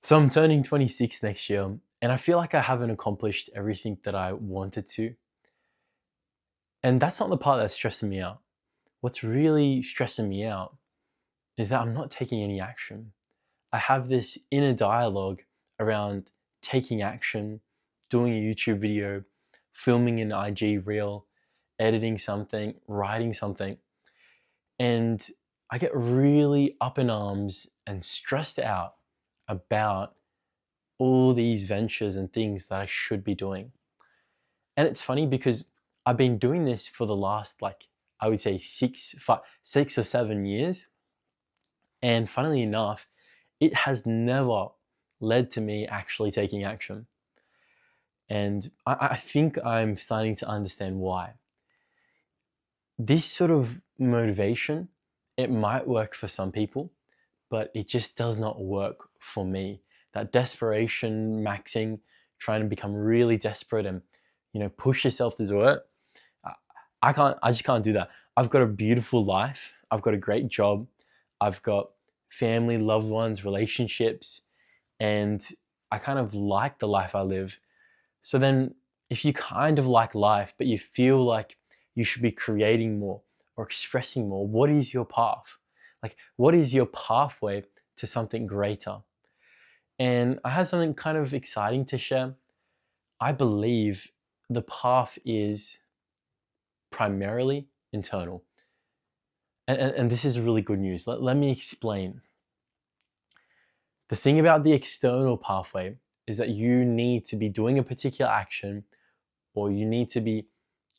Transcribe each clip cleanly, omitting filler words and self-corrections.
So I'm turning 26 next year, and I feel like I haven't accomplished everything that I wanted to. And that's not the part that's stressing me out. What's really stressing me out is that I'm not taking any action. I have this inner dialogue around taking action, doing a YouTube video, filming an IG reel, editing something, writing something. And I get really up in arms and stressed out about all these ventures and things that I should be doing. And it's funny because I've been doing this for the last, I would say 6 or 7 years. And funnily enough, it has never led to me actually taking action. And I think I'm starting to understand why. This sort of motivation, it might work for some people, but it just does not work for me. That desperation maxing, trying to become really desperate and push yourself to do it. I I just can't do that. I've got a beautiful life. I've got a great job. I've got family, loved ones, relationships, and I kind of like the life I live. So then, if you kind of like life, but you feel like you should be creating more or expressing more, what is your path? Like, what is your pathway to something greater? And I have something kind of exciting to share. I believe the path is primarily internal. And this is really good news. Let me explain. The thing about the external pathway is that you need to be doing a particular action, or you need to be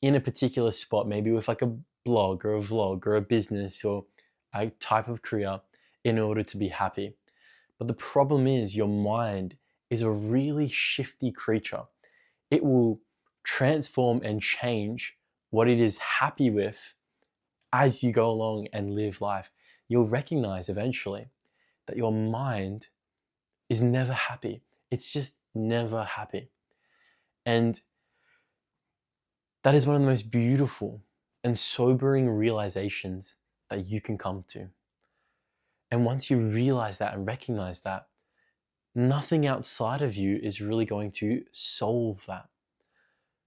in a particular spot, maybe with like a blog or a vlog or a business or a type of career, in order to be happy. But the problem is your mind is a really shifty creature. It will transform and change what it is happy with as you go along and live life. You'll recognize eventually that your mind is never happy. It's just never happy. And that is one of the most beautiful and sobering realizations that you can come to. And once you realize that and recognize that, nothing outside of you is really going to solve that.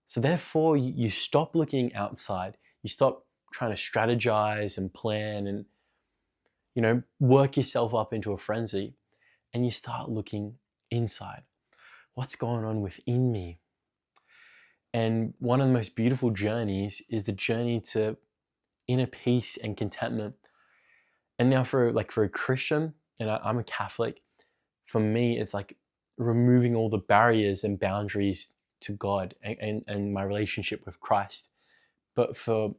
So therefore, you stop looking outside. You stop trying to strategize and plan and work yourself up into a frenzy, and you start looking inside. What's going on within me? And one of the most beautiful journeys is the journey to inner peace and contentment. And now for a Christian, and I'm a Catholic, for me it's like removing all the barriers and boundaries to God and my relationship with Christ. But for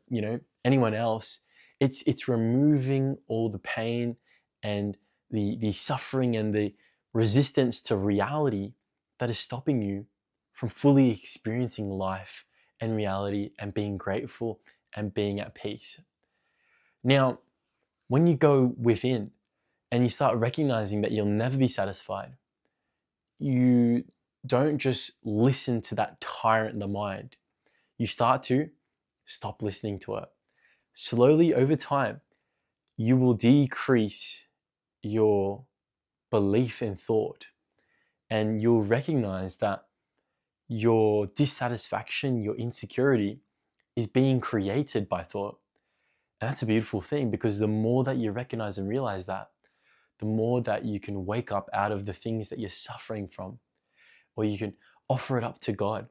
anyone else, it's removing all the pain and the suffering and the resistance to reality that is stopping you from fully experiencing life and reality and being grateful and being at peace. Now, when you go within and you start recognizing that you'll never be satisfied, you don't just listen to that tyrant in the mind. You start to stop listening to it. Slowly over time, you will decrease your belief in thought, and you'll recognize that your dissatisfaction, your insecurity is being created by thought. And that's a beautiful thing, because the more that you recognize and realize that, the more that you can wake up out of the things that you're suffering from, or you can offer it up to God.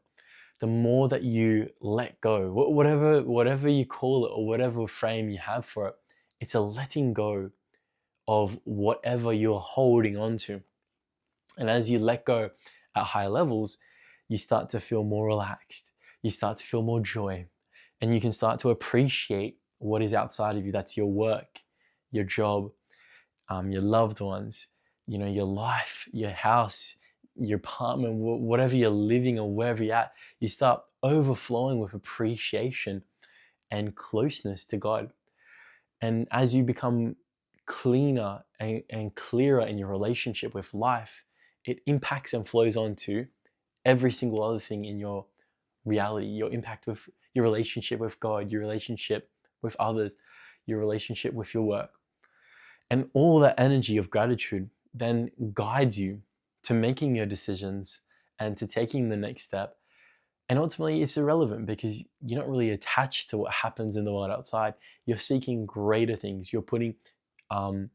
The more that you let go, whatever you call it, or whatever frame you have for it, it's a letting go of whatever you're holding on to. And as you let go at higher levels, you start to feel more relaxed. You start to feel more joy, and you can start to appreciate what is outside of you. That's your work, your job, your loved ones, your life, your house, your apartment, whatever you're living or wherever you're at. You start overflowing with appreciation and closeness to God. And as you become cleaner and clearer in your relationship with life, it impacts and flows on to every single other thing in your reality. Your impact with your relationship with God, your relationship with others, your relationship with your work. And all that energy of gratitude then guides you to making your decisions and to taking the next step. And ultimately, it's irrelevant because you're not really attached to what happens in the world outside. You're seeking greater things. You're putting um,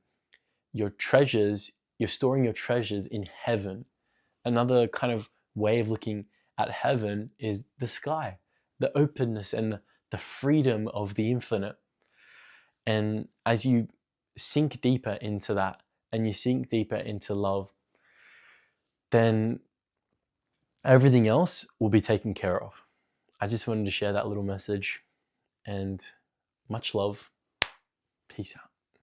your treasures, you're storing your treasures in heaven. Another kind of way of looking at heaven is the sky, the openness and the freedom of the infinite. And as you sink deeper into that and you sink deeper into love, then everything else will be taken care of. I just wanted to share that little message, and much love. Peace out.